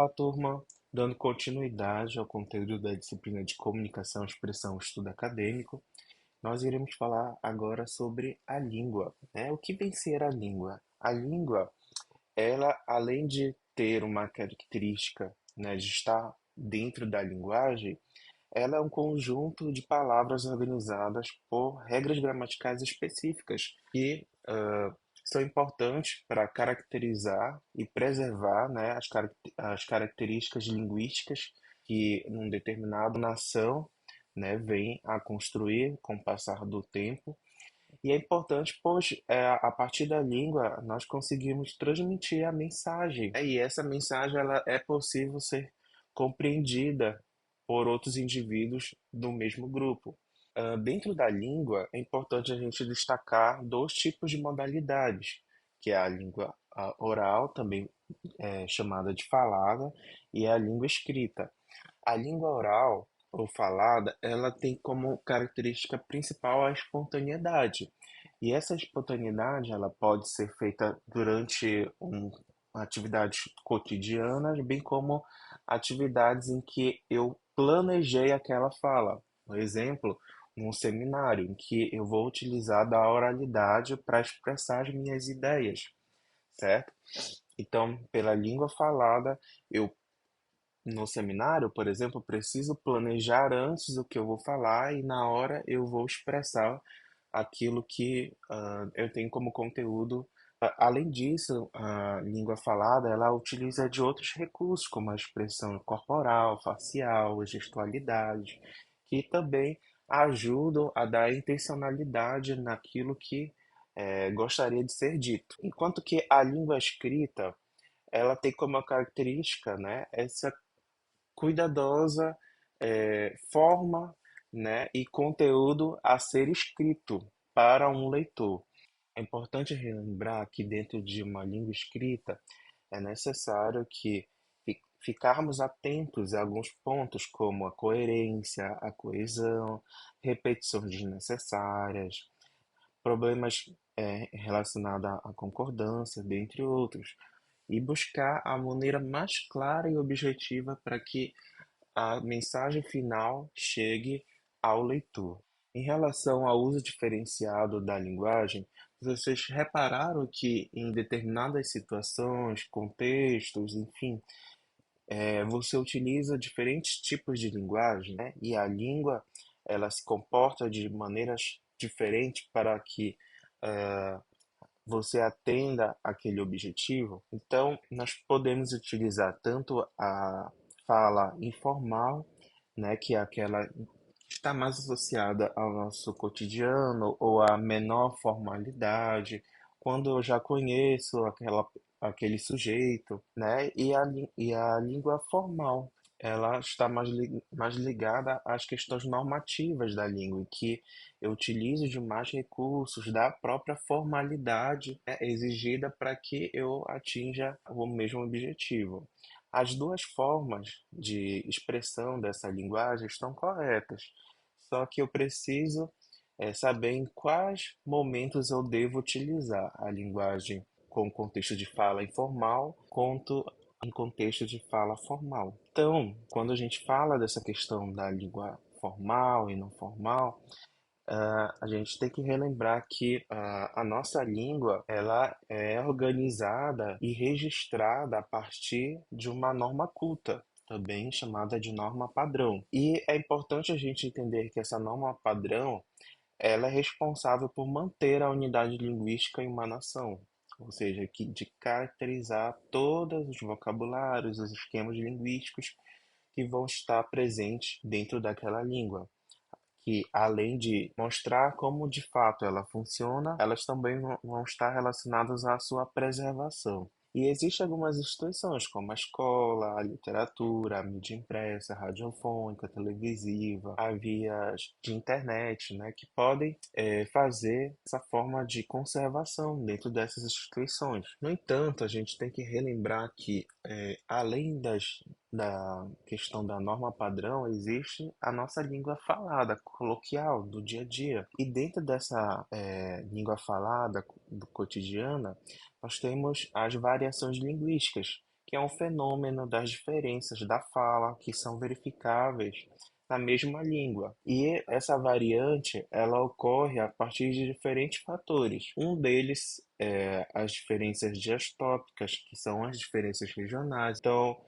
Olá, turma, dando continuidade ao conteúdo da disciplina de Comunicação, Expressão e Estudo Acadêmico, nós iremos falar agora sobre a língua, né? O que vem ser a língua? A língua, ela, além de ter uma característica, né, de estar dentro da linguagem, ela é um conjunto de palavras organizadas por regras gramaticais específicas que são importantes para caracterizar e preservar, né, as características linguísticas que um determinado nação, né, vem a construir com o passar do tempo. E é importante, pois a partir da língua nós conseguimos transmitir a mensagem, né? E essa mensagem ela é possível ser compreendida por outros indivíduos do mesmo grupo. Dentro da língua, é importante a gente destacar dois tipos de modalidades, que é a língua oral, também chamada de falada, e a língua escrita. A língua oral ou falada, ela tem como característica principal a espontaneidade. E essa espontaneidade, ela pode ser feita durante atividades cotidianas, bem como atividades em que eu planejei aquela fala. Por exemplo, num seminário em que eu vou utilizar da oralidade para expressar as minhas ideias, certo? Então, pela língua falada, eu no seminário, por exemplo, eu preciso planejar antes o que eu vou falar e na hora eu vou expressar aquilo que eu tenho como conteúdo. Além disso, a língua falada ela utiliza de outros recursos, como a expressão corporal, facial, gestualidade, que também ajudam a dar intencionalidade naquilo que gostaria de ser dito. Enquanto que a língua escrita ela tem como característica, né, essa cuidadosa forma, né, e conteúdo a ser escrito para um leitor. É importante relembrar que dentro de uma língua escrita é necessário que ficarmos atentos a alguns pontos como a coerência, a coesão, repetições desnecessárias, problemas relacionados à concordância, dentre outros, e buscar a maneira mais clara e objetiva para que a mensagem final chegue ao leitor. Em relação ao uso diferenciado da linguagem, vocês repararam que em determinadas situações, contextos, enfim, você utiliza diferentes tipos de linguagem, né? E a língua ela se comporta de maneiras diferentes para que eh, você atenda aquele objetivo. Então, nós podemos utilizar tanto a fala informal, né, que é aquela que está mais associada ao nosso cotidiano ou à menor formalidade, quando eu já conheço aquele sujeito, né, e a língua formal. Ela está mais ligada às questões normativas da língua, em que eu utilizo de mais recursos da própria formalidade, né, exigida para que eu atinja o mesmo objetivo. As duas formas de expressão dessa linguagem estão corretas, só que eu preciso saber em quais momentos eu devo utilizar a linguagem com contexto de fala informal, quanto em contexto de fala formal. Então, quando a gente fala dessa questão da língua formal e não formal, a gente tem que relembrar que a nossa língua ela é organizada e registrada a partir de uma norma culta, também chamada de norma padrão. E é importante a gente entender que essa norma padrão ela é responsável por manter a unidade linguística em uma nação, ou seja, de caracterizar todos os vocabulários, os esquemas linguísticos que vão estar presentes dentro daquela língua, que além de mostrar como de fato ela funciona, elas também vão estar relacionadas à sua preservação. E existem algumas instituições, como a escola, a literatura, a mídia impressa, a radiofônica, a televisiva, a vias de internet, né, que podem fazer essa forma de conservação dentro dessas instituições. No entanto, a gente tem que relembrar que, além da questão da norma padrão, existe a nossa língua falada, coloquial, do dia a dia. E dentro dessa língua falada, do cotidiana, nós temos as variações linguísticas, que é um fenômeno das diferenças da fala que são verificáveis na mesma língua. E essa variante, ela ocorre a partir de diferentes fatores. Um deles é as diferenças diastópicas, que são as diferenças regionais. Então,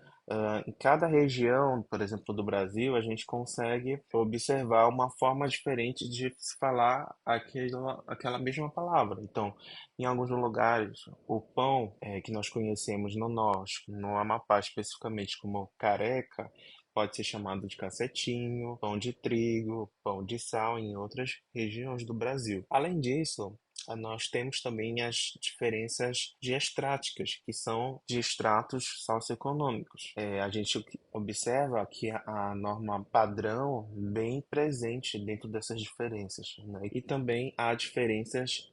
em cada região, por exemplo, do Brasil, a gente consegue observar uma forma diferente de se falar aquela mesma palavra. Então, em alguns lugares, o pão que nós conhecemos no norte, no Amapá especificamente como careca, pode ser chamado de cacetinho, pão de trigo, pão de sal em outras regiões do Brasil. Além disso, nós temos também as diferenças diastráticas, que são de estratos socioeconômicos. A gente observa que a norma padrão bem presente dentro dessas diferenças, né? E também há diferenças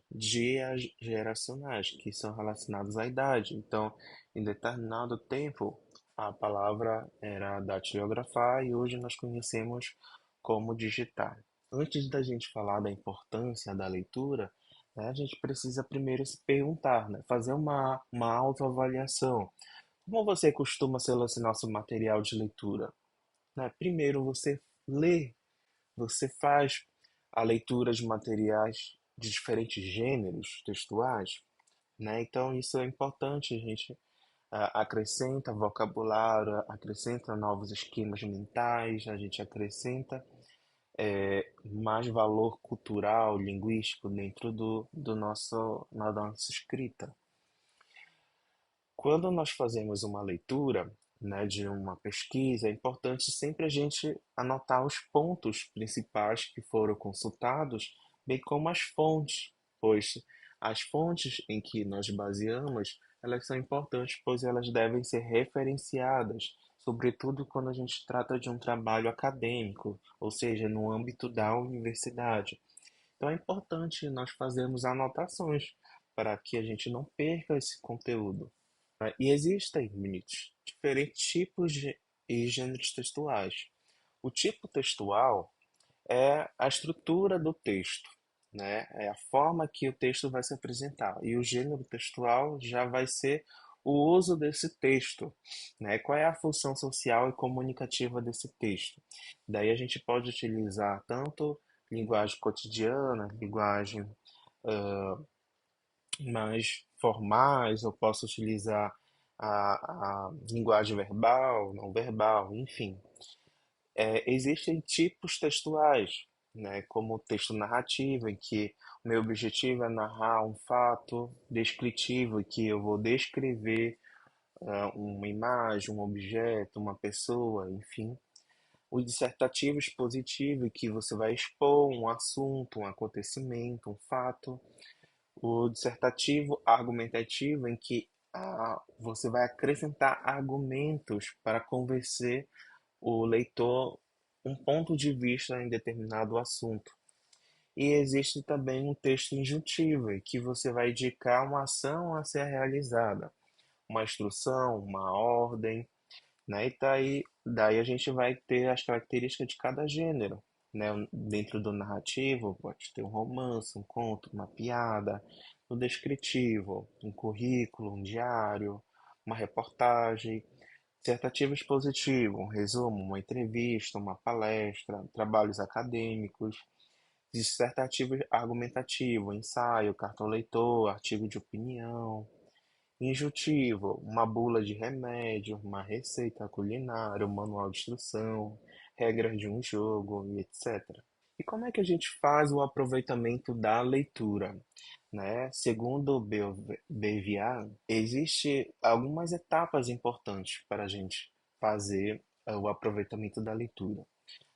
geracionais, que são relacionadas à idade. Então, em determinado tempo, a palavra era datilografar e hoje nós conhecemos como digitar. Antes da gente falar da importância da leitura, né, a gente precisa primeiro se perguntar, né, fazer uma autoavaliação. Como você costuma selecionar seu material de leitura? Né? Primeiro você lê, você faz a leitura de materiais de diferentes gêneros textuais, né? Então isso é importante, a gente acrescenta vocabulário, acrescenta novos esquemas mentais, a gente acrescenta mais valor cultural, linguístico dentro na nossa escrita. Quando nós fazemos uma leitura, né, de uma pesquisa, é importante sempre a gente anotar os pontos principais que foram consultados, bem como as fontes, pois as fontes em que nós baseamos, elas são importantes, pois elas devem ser referenciadas, sobretudo quando a gente trata de um trabalho acadêmico, ou seja, no âmbito da universidade. Então é importante nós fazermos anotações para que a gente não perca esse conteúdo. Né? E existem, Vinícius, diferentes tipos e gêneros textuais. O tipo textual é a estrutura do texto, né? É a forma que o texto vai se apresentar. E o gênero textual já vai ser o uso desse texto, né? Qual é a função social e comunicativa desse texto? Daí a gente pode utilizar tanto linguagem cotidiana, linguagem mais formais, eu posso utilizar a linguagem verbal, não verbal, enfim. Existem tipos textuais, né, como o texto narrativo, em que o meu objetivo é narrar um fato descritivo, em que eu vou descrever uma imagem, um objeto, uma pessoa, enfim. O dissertativo expositivo, em que você vai expor um assunto, um acontecimento, um fato. O dissertativo argumentativo, em que você vai acrescentar argumentos para convencer o leitor um ponto de vista em determinado assunto. E existe também um texto injuntivo, em que você vai indicar uma ação a ser realizada, uma instrução, uma ordem, né? E daí a gente vai ter as características de cada gênero, né? Dentro do narrativo, pode ter um romance, um conto, uma piada. No descritivo, um currículo, um diário, uma reportagem. Dissertativo expositivo, um resumo, uma entrevista, uma palestra, trabalhos acadêmicos. Dissertativo argumentativo, ensaio, cartão leitor, artigo de opinião. Injuntivo, uma bula de remédio, uma receita culinária, um manual de instrução, regras de um jogo e etc. E como é que a gente faz o aproveitamento da leitura? Né? Segundo o Bevian, existe algumas etapas importantes para a gente fazer o aproveitamento da leitura.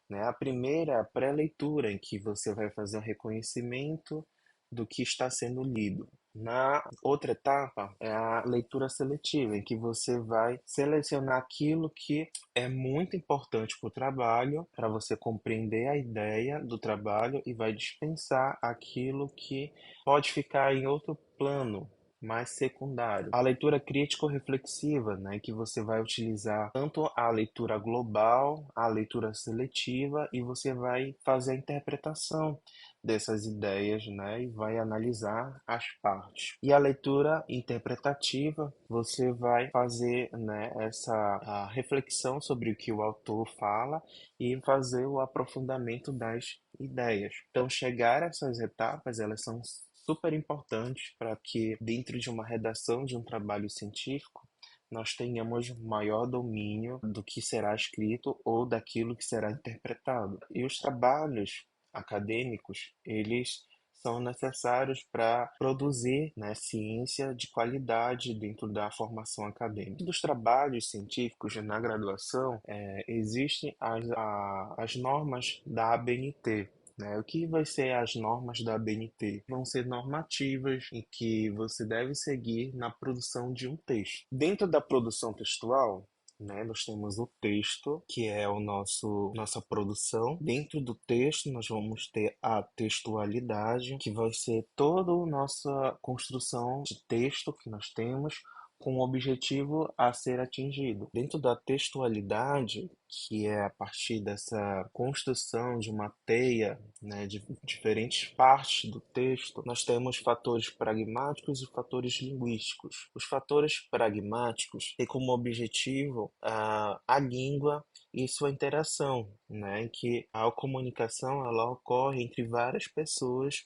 Né? A primeira é a pré-leitura, em que você vai fazer um reconhecimento do que está sendo lido. Na outra etapa é a leitura seletiva, em que você vai selecionar aquilo que é muito importante para o trabalho, para você compreender a ideia do trabalho e vai dispensar aquilo que pode ficar em outro plano, mais secundário. A leitura crítico-reflexiva, né, que você vai utilizar tanto a leitura global, a leitura seletiva, e você vai fazer a interpretação dessas ideias, né, e vai analisar as partes. E a leitura interpretativa, você vai fazer, né, essa a reflexão sobre o que o autor fala e fazer o aprofundamento das ideias. Então, chegar a essas etapas, elas são super importantes para que, dentro de uma redação de um trabalho científico, nós tenhamos maior domínio do que será escrito ou daquilo que será interpretado. E os trabalhos acadêmicos, eles são necessários para produzir, né, ciência de qualidade dentro da formação acadêmica. Dos trabalhos científicos na graduação, existem as normas da ABNT, né? O que vai ser as normas da ABNT? Vão ser normativas em que você deve seguir na produção de um texto. Dentro da produção textual, né, nós temos o texto, que é o nossa produção. Dentro do texto, nós vamos ter a textualidade, que vai ser toda a nossa construção de texto que nós temos com um objetivo a ser atingido. Dentro da textualidade, que é a partir dessa construção de uma teia, né, de diferentes partes do texto, nós temos fatores pragmáticos e fatores linguísticos. Os fatores pragmáticos têm como objetivo a língua e sua interação, né, em que a comunicação ela ocorre entre várias pessoas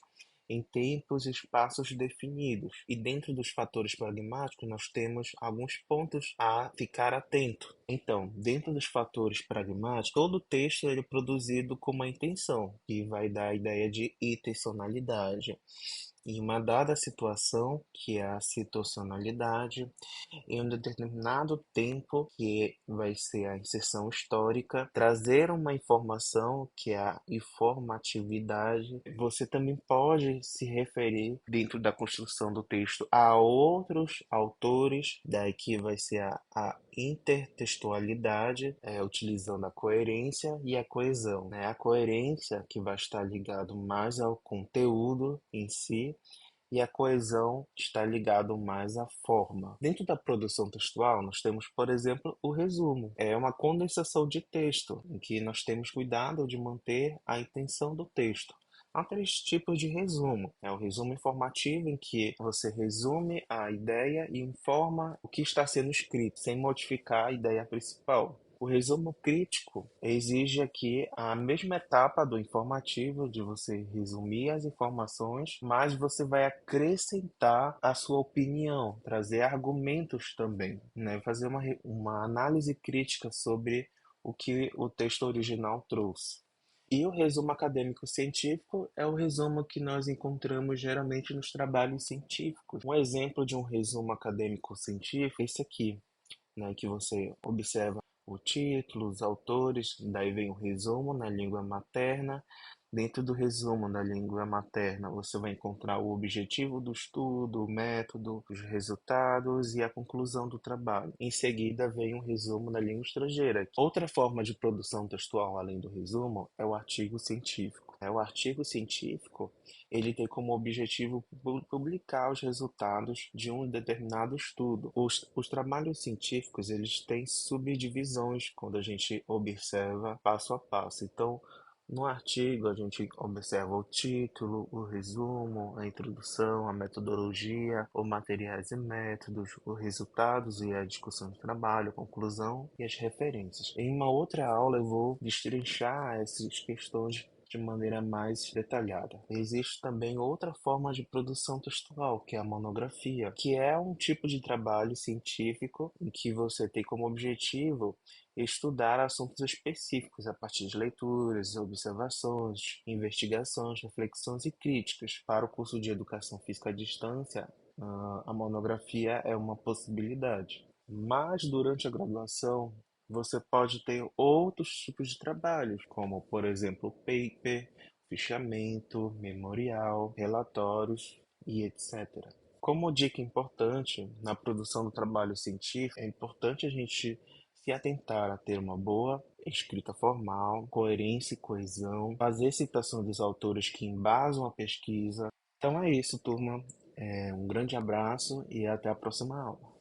em tempos e espaços definidos. E dentro dos fatores pragmáticos, nós temos alguns pontos a ficar atento. Então, dentro dos fatores pragmáticos, todo texto ele é produzido com uma intenção, que vai dar a ideia de intencionalidade. Em uma dada situação, que é a situacionalidade, em um determinado tempo, que vai ser a inserção histórica, trazer uma informação, que é a informatividade. Você também pode se referir, dentro da construção do texto, a outros autores, daí que vai ser a intertextualidade, utilizando a coerência e a coesão, né? A coerência que vai estar ligado mais ao conteúdo em si, e a coesão está ligado mais à forma. Dentro da produção textual, nós temos, por exemplo, o resumo. É uma condensação de texto, em que nós temos cuidado de manter a intenção do texto. Há três tipos de resumo. É o resumo informativo, em que você resume a ideia e informa o que está sendo escrito, sem modificar a ideia principal. O resumo crítico exige aqui a mesma etapa do informativo, de você resumir as informações, mas você vai acrescentar a sua opinião, trazer argumentos também, né? Fazer uma análise crítica sobre o que o texto original trouxe. E o resumo acadêmico científico é o resumo que nós encontramos geralmente nos trabalhos científicos. Um exemplo de um resumo acadêmico científico é esse aqui, né, que você observa o título, os autores, daí vem o resumo na língua materna. Dentro do resumo na língua materna, você vai encontrar o objetivo do estudo, o método, os resultados e a conclusão do trabalho. Em seguida, vem um resumo na língua estrangeira. Outra forma de produção textual, além do resumo, é o artigo científico. O artigo científico ele tem como objetivo publicar os resultados de um determinado estudo. Os trabalhos científicos eles têm subdivisões quando a gente observa passo a passo. Então, no artigo, a gente observa o título, o resumo, a introdução, a metodologia, os materiais e métodos, os resultados e a discussão de trabalho, a conclusão e as referências. Em uma outra aula, eu vou destrinchar essas questões de maneira mais detalhada. Existe também outra forma de produção textual, que é a monografia, que é um tipo de trabalho científico em que você tem como objetivo estudar assuntos específicos a partir de leituras, observações, investigações, reflexões e críticas. Para o curso de Educação Física à Distância, a monografia é uma possibilidade. Mas durante a graduação, você pode ter outros tipos de trabalhos, como, por exemplo, paper, fichamento, memorial, relatórios e etc. Como dica importante na produção do trabalho científico, é importante a gente se atentar a ter uma boa escrita formal, coerência e coesão, fazer citação dos autores que embasam a pesquisa. Então é isso, turma. Um grande abraço e até a próxima aula.